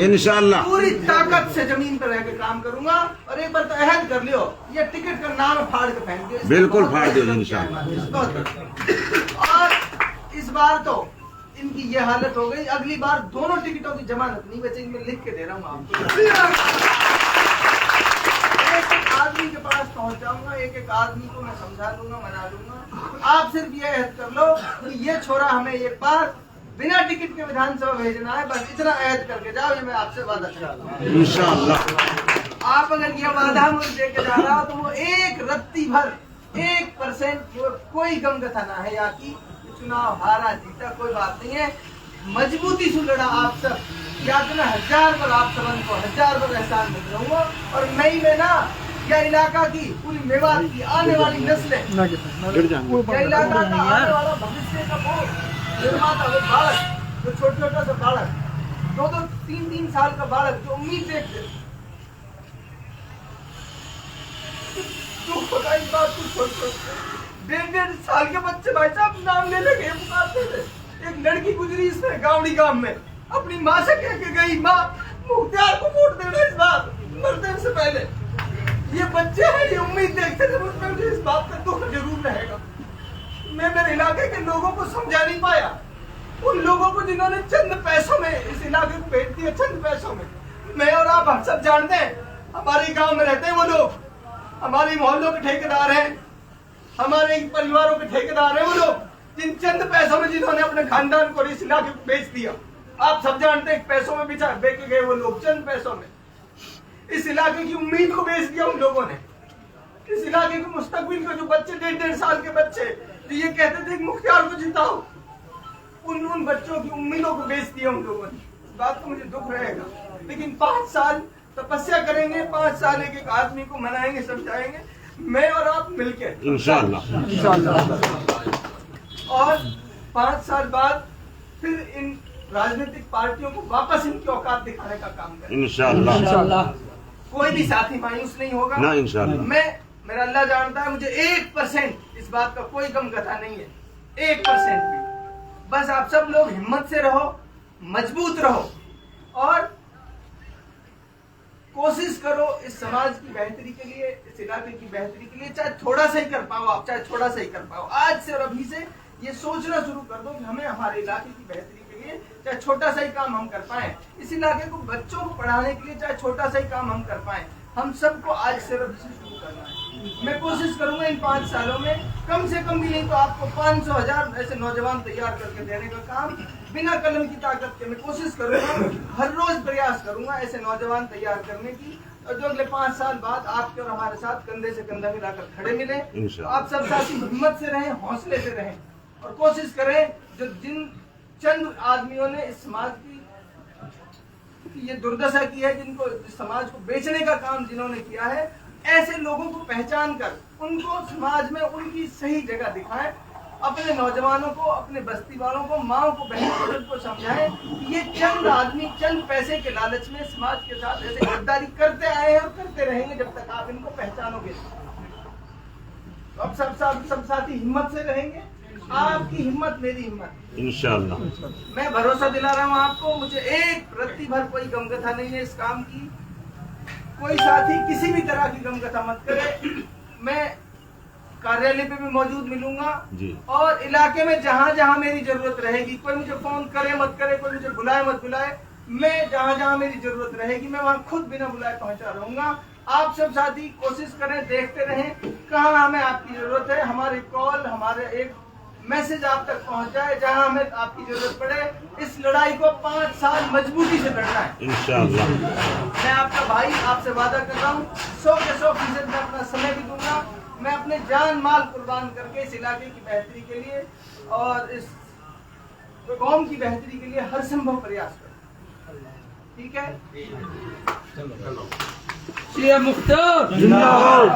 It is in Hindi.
इंशाअल्लाह पूरी ताकत से जमीन पर रह के काम करूंगा। और एक बार तो अहद कर लियो, ये टिकट का नाम फाड़ के फेंक दियो। बिल्कुल फाड़ दियो इंशाअल्लाह। और इस बार तो इनकी ये हालत हो गई, अगली बार दोनों टिकटों की जमानत नहीं बचेगी। मैं लिख के दे रहा हूँ आपको। एक आदमी के पास पहुंच जाऊंगा, एक आदमी को मैं समझा दूंगा, मना दूंगा। आप सिर्फ ये अहद कर लो कि ये छोरा हमें एक बार बिना टिकट के विधानसभा भेजना है, बस इतना अहद करके जाओ। ये मैं आपसे वादा कर रहा हूँ इंशाअल्लाह। आप अगर ये वादा मुझे दे के जा रहा हो तो वो एक रत्ती भर 1% कोई गम कथा ना है। या की चुनाव हारा जीता कोई बात नहीं है, मजबूती से लड़ा आप सब। या तो मैं 1000 बार आप सबन को 1000 बार एहसान मिल रहूंगा। और मई में ना यह इलाका की पूरी मेवात की आने वाली नस्लें, यह इलाका का आने वाला भविष्य का वो निर्माता, वो बालक जो छोटा सा बालक, 2-3 साल का बालक जो उम्मीद देखते, तो खुदा इस बात को सोचो। 1.5 साल के बच्चे भाई साहब नाम ले लगे पुकारते थे। एक लड़की गुजरी इसमें गावड़ी गांव में, अपनी माँ से कह के गई, माँ मुख्तियार को वोट देना इस बार मरने से पहले। ये बच्चे हैं, ये उम्मीद देखते थे, मुझमें मुझे इस बात का दुख जरूर रहेगा। मैं मेरे इलाके के लोगों को समझा नहीं पाया, उन लोगों को जिन्होंने चंद पैसों में इस इलाके को बेच दिया, चंद पैसों में। मैं और आप हम सब जानते हैं, हमारे गांव में रहते हैं वो लोग, हमारे मोहल्लों के ठेकेदार हैं, हमारे परिवारों के ठेकेदार हैं वो लोग, जिन चंद पैसों में जिन्होंने अपने खानदान को इस इलाके को बेच दिया। आप सब जानते हैं पैसों में बेचे गए वो लोग, चंद पैसों में इस इलाके की उम्मीद को बेच दिया उन लोगों ने। इस इलाके के मुस्तकबिल को, जो बच्चे 1.5 साल के बच्चे जो ये कहते थे कि मुख्तियार को जिताओ, उन बच्चों की उम्मीदों को बेच दिया उन लोगों ने। इस बात को मुझे दुख रहेगा, लेकिन 5 साल तपस्या करेंगे, 5 साल एक आदमी को मनाएंगे, समझाएंगे, मैं और आप मिलकर इंशाअल्लाह। और 5 साल बाद फिर इन राजनीतिक पार्टियों को वापस इनकी औकात दिखाने का काम करें इंशाअल्लाह। कोई भी साथी मायूस नहीं होगा ना इंशाअल्लाह। मेरा अल्लाह जानता है, मुझे 1% इस बात का कोई गम कथा नहीं है, 1% भी। बस आप सब लोग हिम्मत से रहो, मजबूत रहो और कोशिश करो इस समाज की बेहतरी के लिए, इस इलाके की बेहतरी के लिए। चाहे थोड़ा सा ही कर पाओ आप, चाहे थोड़ा सा ही कर पाओ। आज से और अभी से ये सोचना शुरू कर दो कि हमें हमारे इलाके की बेहतरी के लिए चाहे छोटा सा ही काम हम कर पाए, इस इलाके को बच्चों को पढ़ाने के लिए चाहे छोटा सा ही काम हम कर पाए। हम सबको आज से और अभी से शुरू करना है। मैं कोशिश करूंगा इन 5 सालों में कम से कम भी नहीं तो आपको 500-1000 ऐसे नौजवान तैयार करके देने का काम, बिना कलम की ताकत के मैं कोशिश करूंगा। हर रोज प्रयास करूंगा ऐसे नौजवान तैयार करने की, और जो अगले 5 साल बाद आपके और हमारे साथ कंधे से कंधा मिलाकर खड़े मिले। आप सब साथी हिम्मत से रहें, हौसले से रहें और कोशिश करें जो जिन चंद आदमियों ने इस समाज की ये दुर्दशा की है, जिनको समाज को बेचने का काम जिन्होंने किया है, ऐसे लोगों को पहचान कर उनको समाज में उनकी सही जगह दिखाएं। अपने नौजवानों को, अपने बस्ती वालों को, माओ को, बहनों को समझाएं कि ये चंद आदमी चंद पैसे के लालच में समाज के साथ ऐसे गद्दारी करते आए हैं और करते रहेंगे जब तक आप इनको पहचानोगे। तो अब सब साथी हिम्मत से रहेंगे, आपकी हिम्मत मेरी हिम्मत इंशाअल्लाह। मैं भरोसा दिला रहा हूँ आपको, मुझे एक रत्ती भर कोई गमकथा नहीं है इस काम की। कोई साथी किसी भी तरह की गमकथा मत करे। मैं कार्यालय पे भी मौजूद मिलूंगा जी। और इलाके में जहाँ जहाँ मेरी जरूरत रहेगी, कोई मुझे फोन करे मत करे, कोई मुझे बुलाए मत बुलाए, मैं जहाँ जहाँ मेरी जरूरत रहेगी मैं वहाँ खुद बिना बुलाए पहुँचा रहूंगा। आप सब साथी कोशिश करें, देखते रहें कहाँ हमें आपकी जरूरत है। हमारे कॉल, हमारे एक मैसेज आप तक पहुंच जाए जहां हमें आपकी जरूरत पड़े। इस लड़ाई को 5 साल मजबूती से लड़ना है इंशाअल्लाह। मैं आपका भाई, आपसे वादा कर रहा हूँ 100 के 100% मैं अपना समय भी दूंगा। मैं अपने जान माल कुर्बान करके इस इलाके की बेहतरी के लिए और इस कौम की बेहतरी के लिए हर संभव प्रयास करूँगा। ठीक है? मुख्तार जिंदाबाद।